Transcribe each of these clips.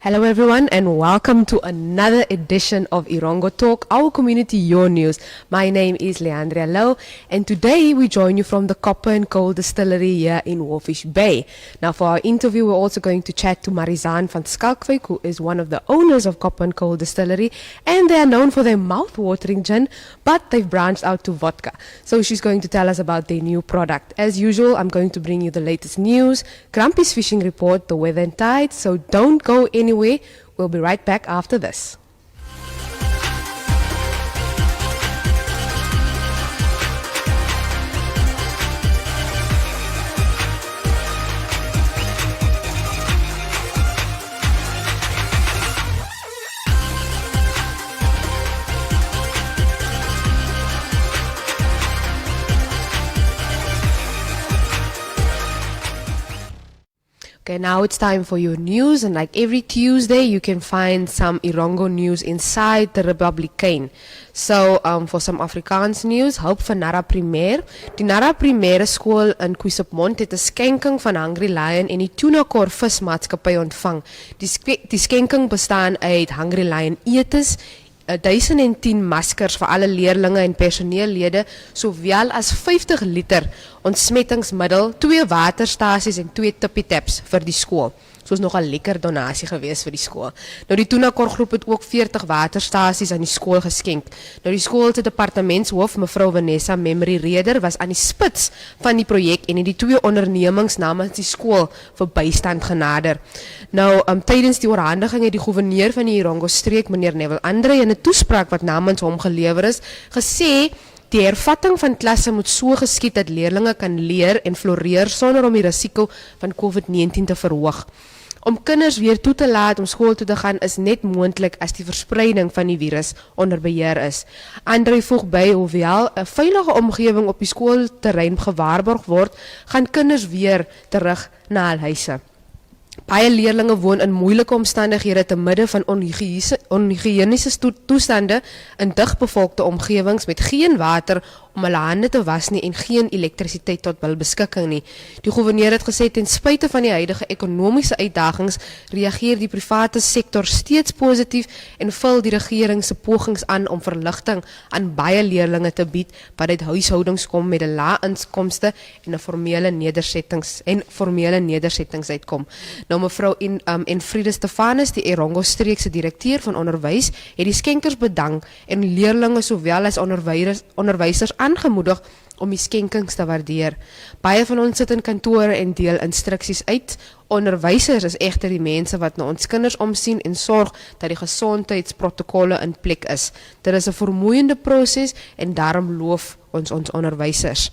Hello everyone and welcome to another edition of Erongo Talk, our community, your news. My name is Leandrea Louw and today we join you from the Copper and Coal Distillery here in Walvis Bay. Now for our interview we're also going to chat to Marizaan van Schalkwyk, who is one of the owners of Copper and Coal Distillery, and they are known for their mouth-watering gin, but they've branched out to vodka. So she's going to tell us about their new product. As usual, I'm going to bring you the latest news, Grumpy's fishing report, the weather and tide, so don't go anywhere. We'll be right back after this. Okay, now it's time for your news, and like every Tuesday, you can find some Erongo news inside the Republican. So, for some Afrikaans news, hulp van Nara Primair. Die Nara Primaire skool in Kwiesopmond het 'n skenking van Hungry Lion en die Tuna Kor Vismaatskappy ontvang. Die skenking bestaan uit Hungry Lion etes, 1010 maskers vir alle leerlinge en personeellede, sowel as 50 liter ontsmettingsmiddel, 2 waterstasies en 2 tippie-taps vir die skool. So is nog 'n lekker donasie gewees vir die skool. Nou die Tuna-Kor groep het ook 40 waterstasies aan die skool geskenk. Nou die skool se departementshoof, mevrou Vanessa Memory Reder, was aan die spits van die projek en het die 2 ondernemings namens die skool vir bystand genader. Nou tydens die oorhandiging het die gouverneur van die Erongo streek, meneer Neville Andre, in 'n toespraak wat namens hom gelewer is, gesê die hervatting van klasse moet so geskied dat leerlinge kan leer en floreer sonder om die risiko van COVID-19 te verhoog. Om kinders weer toe te laat om skool toe te gaan is net moontlik as die verspreiding van die virus onder beheer is. Andre voeg by, hoewel 'n veilige omgewing op die skoolterrein gewaarborg word, gaan kinders weer terug na hul huise. Baie leerlinge woon in moeilike omstandighede te midde van onhygiëniese toestande in digbevolkte omgewings met geen water om hulle hande te was nie en geen elektrisiteit tot hul beskikking nie. Die gouverneur het gesê ten spyte van die huidige ekonomiese uitdagings reageer die private sektor steeds positief en vul die regering se pogings aan om verligting aan baie leerlinge te bied wat uit huishoudings kom met 'n lae inkomste en 'n formele nedersettings uitkom. Nou mevrou Enfriede Stefanus, die Erongo streek se direkteur van onderwys, het die skenkers bedank en leerlinge sowel as onderwysers aangemoedig om die skenkings te waardeer. Baie van ons sit in kantore en deel instruksies uit. Onderwysers is egter die mense wat na ons kinders omsien en sorg dat die gesondheidsprotokolle in plek is. Dit is 'n vermoeiende proses en daarom loof ons onderwysers.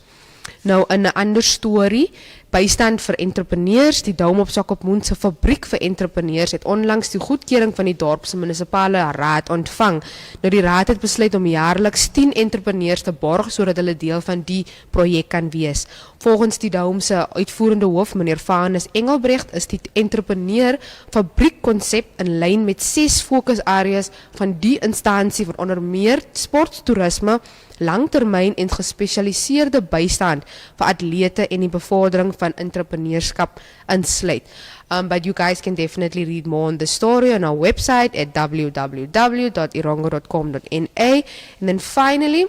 Nou in 'n ander storie, bystand vir entrepreneurs, die Daum op Swakopmund se fabriek vir entrepreneurs het onlangs die goedkeuring van die dorp se munisipale raad ontvang. Nou die raad het besluit om jaarliks 10 entrepreneurs te borg sodat hulle deel van die projek kan wees. Volgens die Daum se uitvoerende hoof, meneer Vanus Engelbrecht, is die entrepreneur fabriekkonsep in lyn met 6 fokusareas van die instansie vir onder meer sport, toerisme, langtermyn en gespesialiseerde bystand vir atlete en die bevordering van entrepreneurskap insluit. But you guys can definitely read more on the story on our website at www.erongo.com.na. And then finally,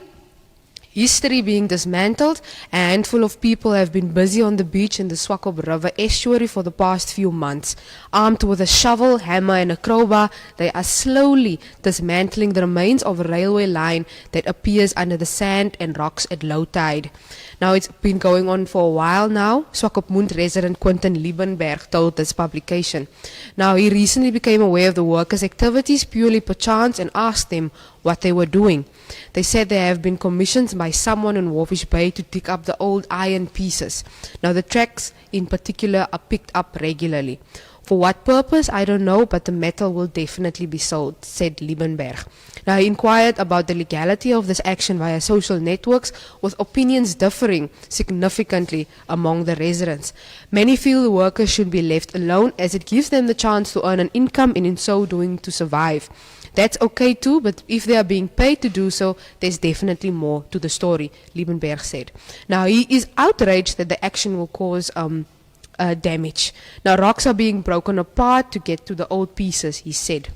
history being dismantled. A handful of people have been busy on the beach in the Swakop River estuary for the past few months. Armed with a shovel, hammer and a crowbar, they are slowly dismantling the remains of a railway line that appears under the sand and rocks at low tide. Now, it's been going on for a while now. Swakopmund resident Quentin Liebenberg told this publication. Now, he recently became aware of the workers' activities purely per chance and asked them what they were doing. They said they have been commissioned by someone in Walvis Bay to dig up the old iron pieces. Now, the tracks in particular are picked up regularly. For what purpose, I don't know, but the metal will definitely be sold, said Liebenberg. Now, he inquired about the legality of this action via social networks, with opinions differing significantly among the residents. Many feel the workers should be left alone as it gives them the chance to earn an income and in so doing to survive. That's okay too, but if they are being paid to do so, there's definitely more to the story, Liebenberg said. Now, he is outraged that the action will cause damage. Now, rocks are being broken apart to get to the old pieces, he said.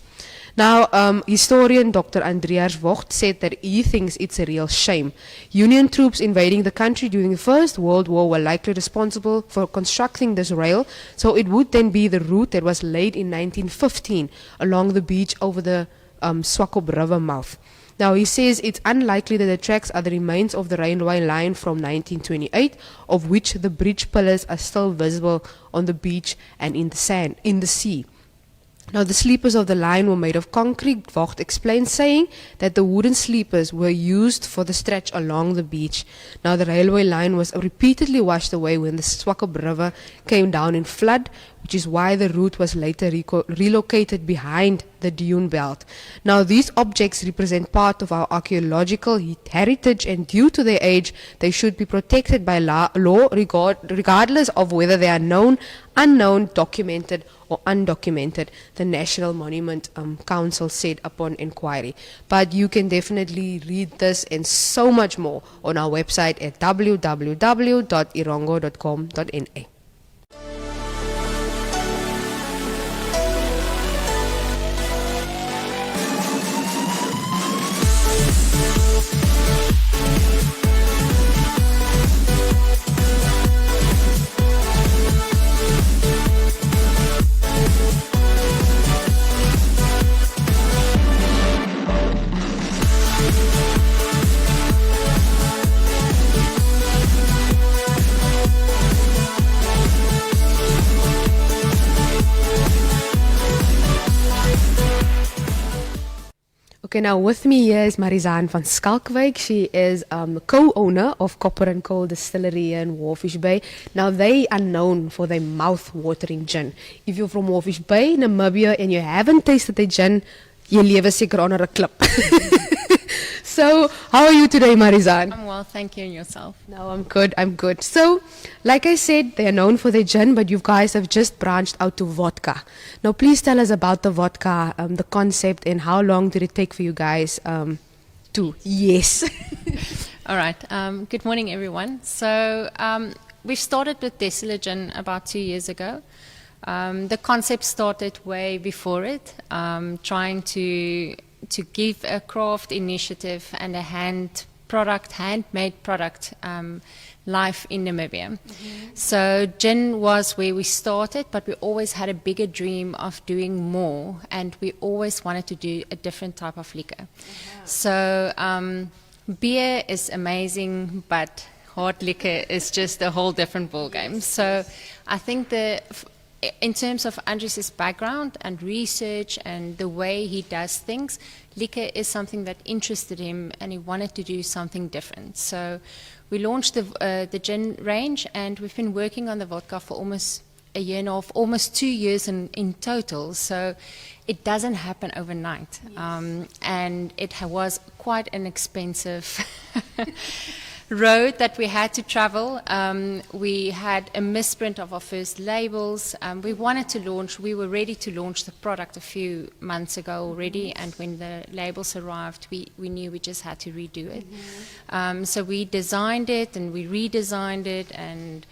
Now, historian Dr. Andreas Vogt said that he thinks it's a real shame. Union troops invading the country during the First World War were likely responsible for constructing this rail, so it would then be the route that was laid in 1915 along the beach over the Schalkwyk River mouth. Now, he says it's unlikely that the tracks are the remains of the railway line from 1928, of which the bridge pillars are still visible on the beach and in the sea. Now, the sleepers of the line were made of concrete, Vogt explained, saying that the wooden sleepers were used for the stretch along the beach. Now, the railway line was repeatedly washed away when the Schalkwyk River came down in flood, which is why the route was later relocated behind the dune belt. Now, these objects represent part of our archaeological heritage, and due to their age, they should be protected by law regardless of whether they are known, unknown, documented, or undocumented, the National Monument Council said upon inquiry. But you can definitely read this and so much more on our website at www.erongo.com.na. Okay, now with me here is Marizaan van Schalkwyk. She is co-owner of Copper and Coal Distillery in Walvis Bay. Now, they are known for their mouth-watering gin. If you're from Walvis Bay, Namibia, and you haven't tasted the gin, you lewe seker onder 'n klip. So, how are you today, Marizaan? I'm well, thank you, and yourself? No, I'm good. So, like I said, they are known for their gin, but you guys have just branched out to vodka. Now, please tell us about the vodka, the concept, and how long did it take for you guys to? Yes. All right. Good morning, everyone. So, we've started with distillate gin about 2 years ago. The concept started way before it, trying to give a craft initiative and a handmade product life in Namibia. Mm-hmm. So gin was where we started, but we always had a bigger dream of doing more, and we always wanted to do a different type of liquor. Uh-huh. So beer is amazing, but hard liquor is just a whole different ballgame. Yes. So I think in terms of Andres' background and research and the way he does things, liquor is something that interested him, and he wanted to do something different. So we launched the gin range, and we've been working on the vodka for almost a year and a half, almost 2 years in total. So it doesn't happen overnight. Yes. And it was quite an expensive road that we had to travel. We had a misprint of our first labels. We were ready to launch the product a few months ago already, and when the labels arrived, we knew we just had to redo it. Mm-hmm. So we designed it and we redesigned it, and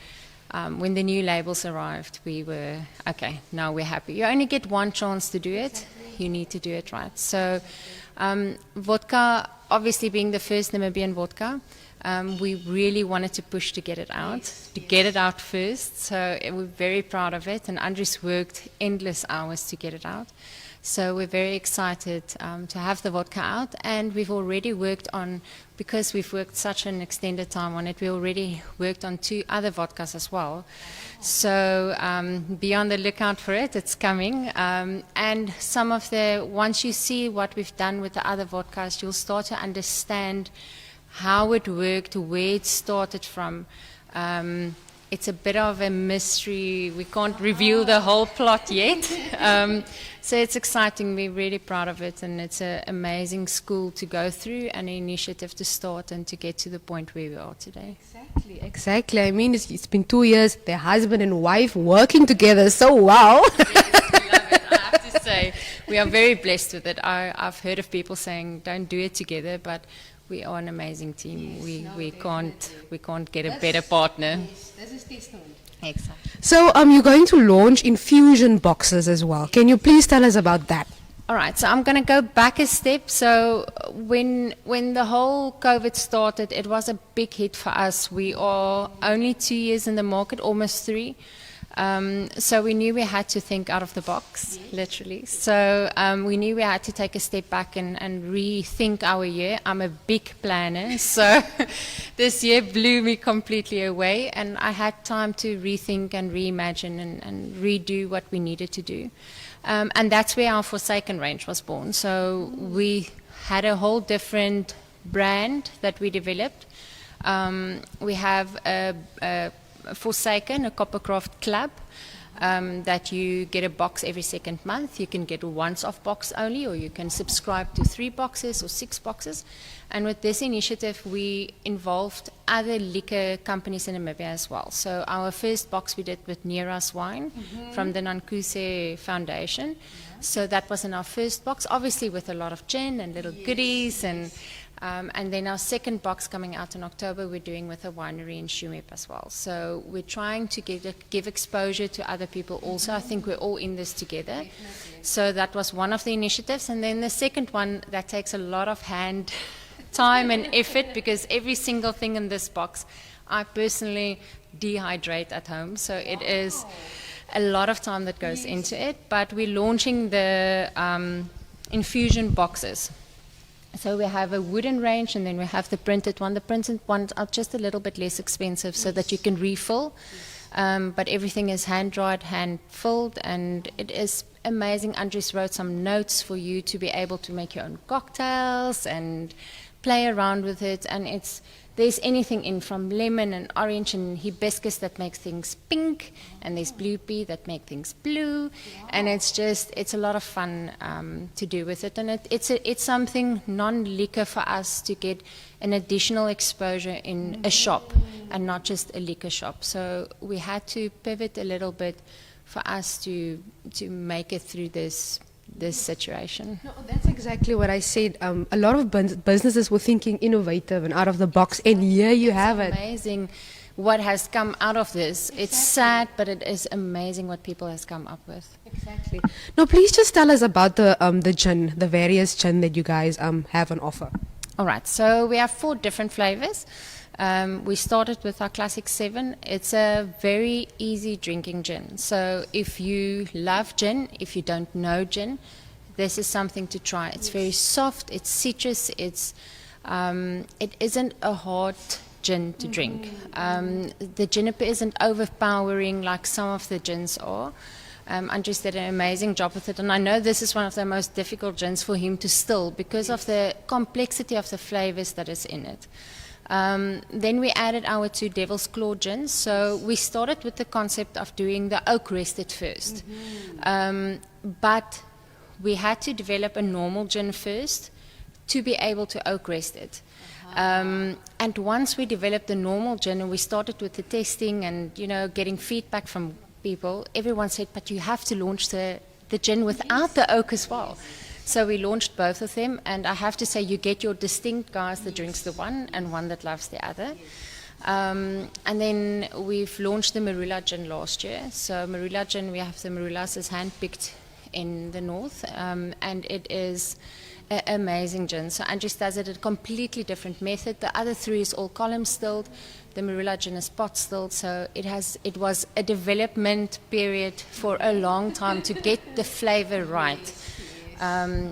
when the new labels arrived, we were, okay, now we're happy. You only get one chance to do it. You need to do it right. So vodka, obviously being the first Namibian vodka, we really wanted to push to get it out, get it out first. So we're very proud of it, and Andres worked endless hours to get it out. So we're very excited to have the vodka out, and we've already worked on, because we've worked such an extended time on it, we already worked on 2 other vodkas as well. So be on the lookout for it, it's coming. And once you see what we've done with the other vodkas, you'll start to understand how it worked, where it started from. It's a bit of a mystery. We can't reveal the whole plot yet. So it's exciting. We're really proud of it, and it's an amazing school to go through and an initiative to start and to get to the point where we are today. Exactly. I mean, it's been 2 years, they're husband and wife working together, so wow. Yes, we love it. I have to say, we are very blessed with it. I've heard of people saying, don't do it together, but we are an amazing team. We can't get a better partner. This is testament. Exactly. So you're going to launch infusion boxes as well. Can you please tell us about that? All right, so I'm going to go back a step. So when the whole COVID started, it was a big hit for us. We are only 2 years in the market, almost 3. So we knew we had to think out of the box, literally. So we knew we had to take a step back and rethink our year. I'm a big planner, so this year blew me completely away, and I had time to rethink and reimagine and redo what we needed to do. And that's where our Forsaken range was born. So we had a whole different brand that we developed. We have a Forsaken, a Coppercraft club, that you get a box every second month. You can get a once-off box only, or you can subscribe to 3 boxes or 6 boxes. And with this initiative, we involved other liquor companies in Namibia as well. So our first box we did with Neera's Wine from the Nankuse Foundation. So that was in our first box, obviously with a lot of gin and little goodies. And then our second box coming out in October, we're doing with a winery in Shumip as well. So we're trying to give exposure to other people also. I think we're all in this together. So that was one of the initiatives. And then the second one, that takes a lot of time and effort, because every single thing in this box, I personally dehydrate at home. So it is a lot of time that goes into it. But we're launching the infusion boxes. So we have a wooden range, and then we have the printed one. The printed ones are just a little bit less expensive so that you can refill. But everything is hand-dried, hand-filled, and it is amazing. Andres wrote some notes for you to be able to make your own cocktails and play around with it. And there's anything in, from lemon and orange and hibiscus that makes things pink, and there's blue pea that make things blue. And it's a lot of fun to do with it. And it's something non-liquor for us to get an additional exposure in a shop and not just a liquor shop. So we had to pivot a little bit for us to make it through this situation. No, that's exactly what I said. A lot of businesses were thinking innovative and out of the box, and here you have it. Amazing what has come out of this. Exactly. It's sad, but it is amazing what people has come up with. Exactly. Now, please just tell us about the gin, the various gin that you guys have on offer. All right. So we have 4 different flavors. We started with our Classic 7. It's a very easy drinking gin. So if you love gin, if you don't know gin, this is something to try. It's very soft, it's citrus, it isn't a hard gin to drink. The juniper isn't overpowering like some of the gins are. Andres did an amazing job with it, and I know this is one of the most difficult gins for him to still because of the complexity of the flavors that is in it. Then we added our 2 Devil's Claw gins. So we started with the concept of doing the oak rested first. But we had to develop a normal gin first to be able to oak rest it. And once we developed the normal gin and we started with the testing and, getting feedback from people, everyone said, but you have to launch the gin without the oak as well. So we launched both of them, and I have to say you get your distinct guys that drinks the one and one that loves the other. And then we've launched the Marula gin last year. So Marula gin, we have the Marulas is handpicked in the north, and it is an amazing gin. So Andres does it a completely different method. The other 3 is all column stilled. The Marula gin is pot stilled. So it was a development period for a long time to get the flavor right.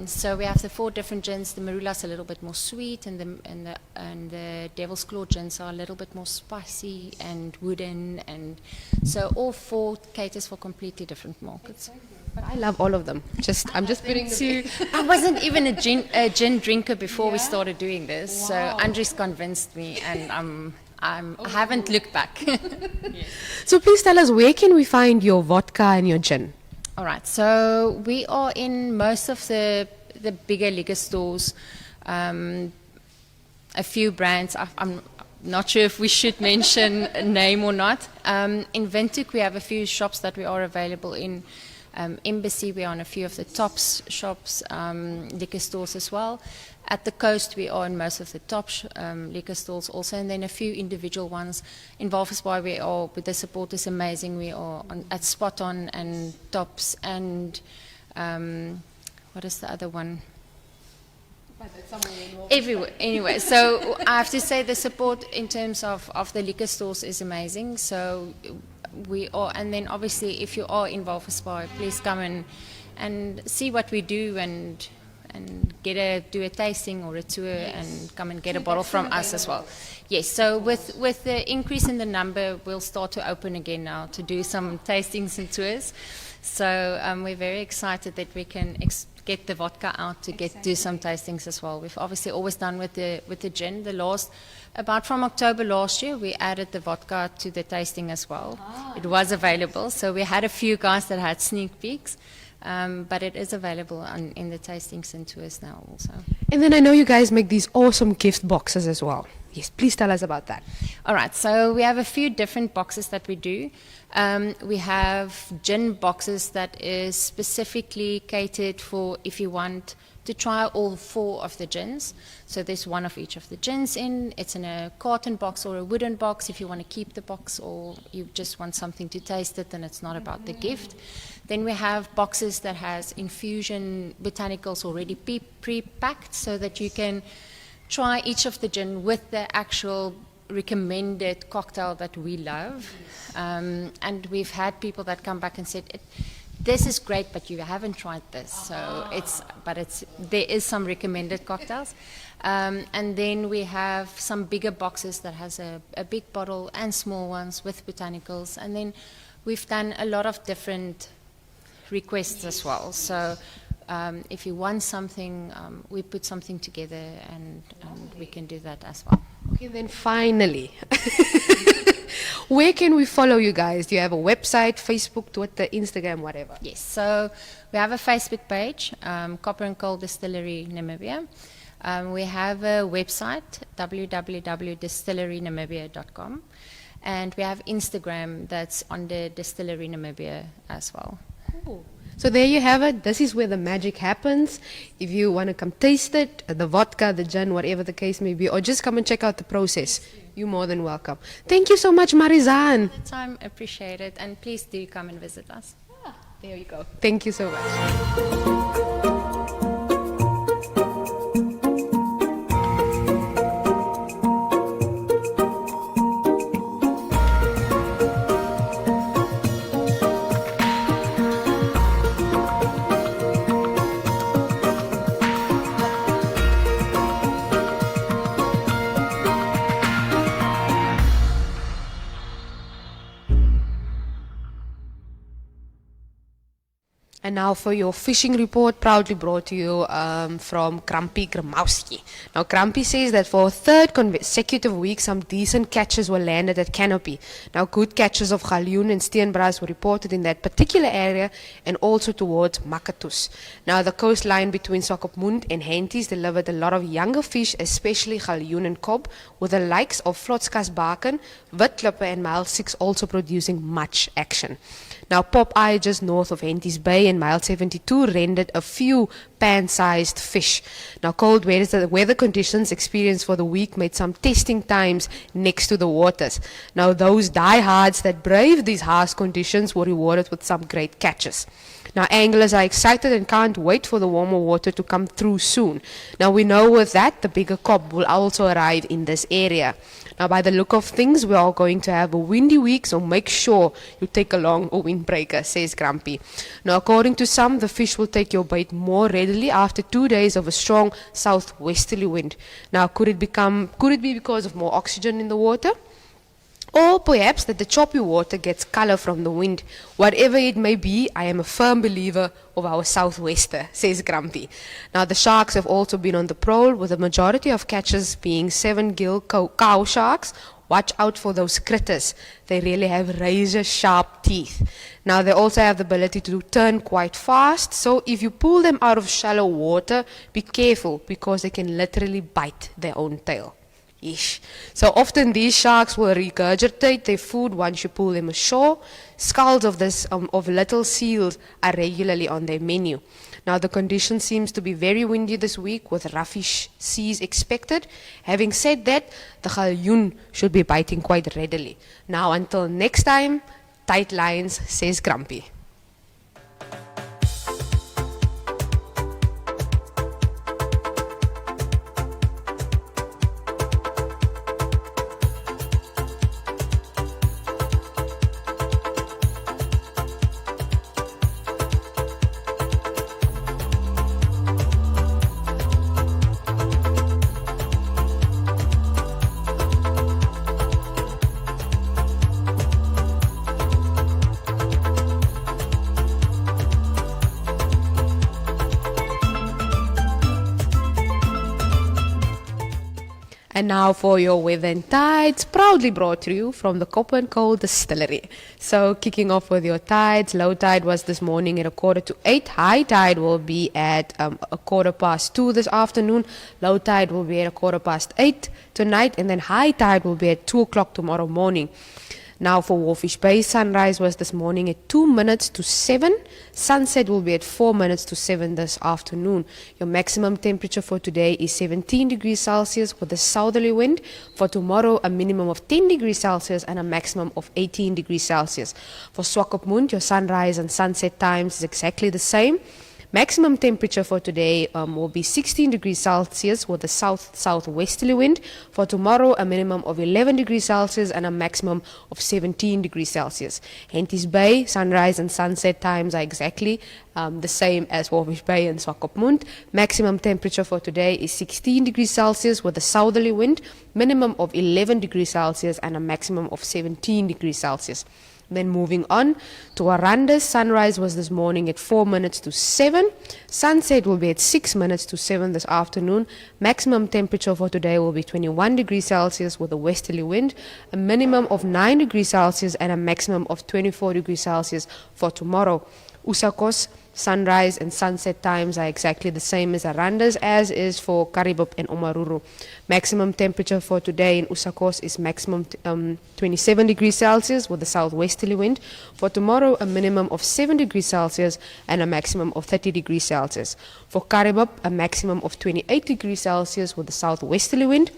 So we have the 4 different gins. The Marula's a little bit more sweet, and the Devil's Claw gins are a little bit more spicy and wooden, and so all 4 caters for completely different markets. But I love all of them. I'm just putting them. I wasn't even a gin drinker before we started doing this, so Andres convinced me, and I haven't looked back. Yes. So please tell us, where can we find your vodka and your gin? All right, so we are in most of the bigger liquor stores, a few brands. I'm not sure if we should mention a name or not. In Windhoek, we have a few shops that we are available in. Embassy, we're on a few of the Tops shops, liquor stores as well. At the coast, we are in most of the top liquor stores also, and then a few individual ones. In Walvis Bay, we are, with the support is amazing. We are at Spot On and Tops and what is the other one? Everywhere. Anyway, so I have to say the support in terms of the liquor stores is amazing. So we are, and then obviously if you are in Walvis Bay, please come and see what we do and do a tasting or a tour, and come and get a bottle from us as well. Yes, so with the increase in the number, we'll start to open again now to do some tastings and tours. So we're very excited that we can get the vodka out to do some tastings as well. We've obviously always done with the gin. About from October last year, we added the vodka to the tasting as well. It was available, so we had a few guys that had sneak peeks. But it is available in the tastings and tours now also. And then I know you guys make these awesome gift boxes as well. Yes, please tell us about that. All right, so we have a few different boxes that we do. We have gin boxes that is specifically catered for if you want to try all 4 of the gins. So there's one of each of the gins in. It's in a carton box or a wooden box if you want to keep the box, or you just want something to taste it and it's not about the gift. Then we have boxes that has infusion botanicals already pre-packed so that you can try each of the gin with the actual recommended cocktail that we love. And we've had people that come back and said, this is great, but you haven't tried this. So there is some recommended cocktails. And then we have some bigger boxes that has a big bottle and small ones with botanicals. And then we've done a lot of different requests as well. So if you want something, we put something together and we can do that as well. Okay, then finally, where can we follow you guys? Do you have a website, Facebook, Twitter, Instagram, whatever? Yes, so we have a Facebook page, Copper and Coal Distillery Namibia. We have a website, www.distillerynamibia.com. And we have Instagram that's under Distillery Namibia as well. Cool. So there you have it. This is where the magic happens. If you want to come taste it, the vodka, the gin, whatever the case may be, or just come and check out the process, you're more than welcome. Thank you so much, Marizaan. Anytime, appreciate it. And please do come and visit us. There you go. Thank you so much. And now for your fishing report, proudly brought to you from Krampie Gramowski. Now, Krampie says that for a 3rd consecutive week, some decent catches were landed at Canopy. Now, good catches of galjoen and steenbras were reported in that particular area and also towards Makatus. Now, the coastline between Swakopmund and Henties delivered a lot of younger fish, especially galjoen and kob, with the likes of Vlotskasbaken, Witklippe and Mile 6 also producing much action. Now, Popeye, just north of Henties Bay and Mile 72, rendered a few pan-sized fish. Now, cold weather conditions experienced for the week made some testing times next to the waters. Now, those diehards that braved these harsh conditions were rewarded with some great catches. Now, anglers are excited and can't wait for the warmer water to come through soon. Now, we know with that, the bigger kob will also arrive in this area. Now, by the look of things, we are going to have a windy week, so make sure you take along a windbreaker, says Grumpy. Now, according to some, the fish will take your bait more readily after 2 days of a strong southwesterly wind. Now, could it be because of more oxygen in the water? Or perhaps that the choppy water gets color from the wind. Whatever it may be, I am a firm believer of our southwester, says Grumpy. Now, the sharks have also been on the prowl, with the majority of catches being 7-gill cow sharks. Watch out for those critters. They really have razor-sharp teeth. Now, they also have the ability to turn quite fast, so if you pull them out of shallow water, be careful, because they can literally bite their own tail. Yeesh. So often these sharks will regurgitate their food once you pull them ashore. Skulls of of little seals are regularly on their menu. Now the condition seems to be very windy this week with roughish seas expected. Having said that, the galjoen should be biting quite readily. Now until next time, tight lines, says Grumpy. And now for your weather and tides, proudly brought to you from the Copper and Coal Distillery. So kicking off with your tides, low tide was this morning at 7:45. High tide will be at 2:15 this afternoon. Low tide will be at 8:15 tonight, and then high tide will be at 2 o'clock tomorrow morning. Now for Walvis Bay, sunrise was this morning at 2 minutes to 7. Sunset will be at 4 minutes to 7 this afternoon. Your maximum temperature for today is 17 degrees Celsius with a southerly wind. For tomorrow, a minimum of 10 degrees Celsius and a maximum of 18 degrees Celsius. For Swakopmund, your sunrise and sunset times is exactly the same. Maximum temperature for today will be 16 degrees Celsius with a south-southwesterly wind. For tomorrow, a minimum of 11 degrees Celsius and a maximum of 17 degrees Celsius. Henties Bay, sunrise and sunset times are exactly the same as Walvis Bay and Swakopmund. Maximum temperature for today is 16 degrees Celsius with a southerly wind. Minimum of 11 degrees Celsius and a maximum of 17 degrees Celsius. Then moving on to Aranda, sunrise was this morning at 4 minutes to 7. Sunset will be at 6 minutes to 7 this afternoon. Maximum temperature for today will be 21 degrees Celsius with a westerly wind. A minimum of 9 degrees Celsius and a maximum of 24 degrees Celsius for tomorrow. Usakos, sunrise and sunset times are exactly the same as Aranda's, as is for Karibop and Omaruru. Maximum temperature for today in Usakos is maximum 27 degrees Celsius with a southwesterly wind. For tomorrow, a minimum of 7 degrees Celsius and a maximum of 30 degrees Celsius. For Karibop, a maximum of 28 degrees Celsius with a southwesterly wind.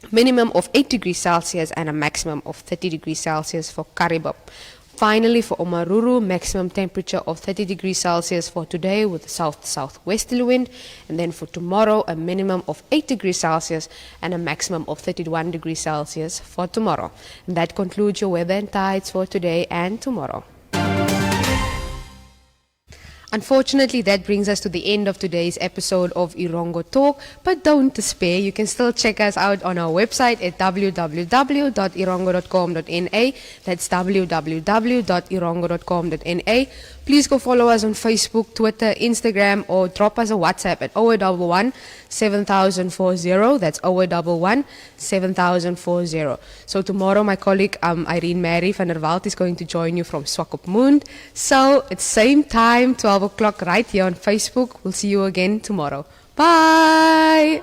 Minimum of 8 degrees Celsius and a maximum of 30 degrees Celsius for Karibop. Finally, for Omaruru, maximum temperature of 30 degrees Celsius for today with a south-southwesterly wind. And then for tomorrow, a minimum of 8 degrees Celsius and a maximum of 31 degrees Celsius for tomorrow. And that concludes your weather and tides for today and tomorrow. Unfortunately, that brings us to the end of today's episode of Erongo Talk, but don't despair. You can still check us out on our website at www.erongo.com.na. That's www.erongo.com.na. Please go follow us on Facebook, Twitter, Instagram, or drop us a WhatsApp at 0811 7040. That's 0811 7040. So tomorrow, my colleague Irene Mary van der Walt is going to join you from Swakopmund. So it's same time, 12 o'clock, right here on Facebook. We'll see you again tomorrow. Bye!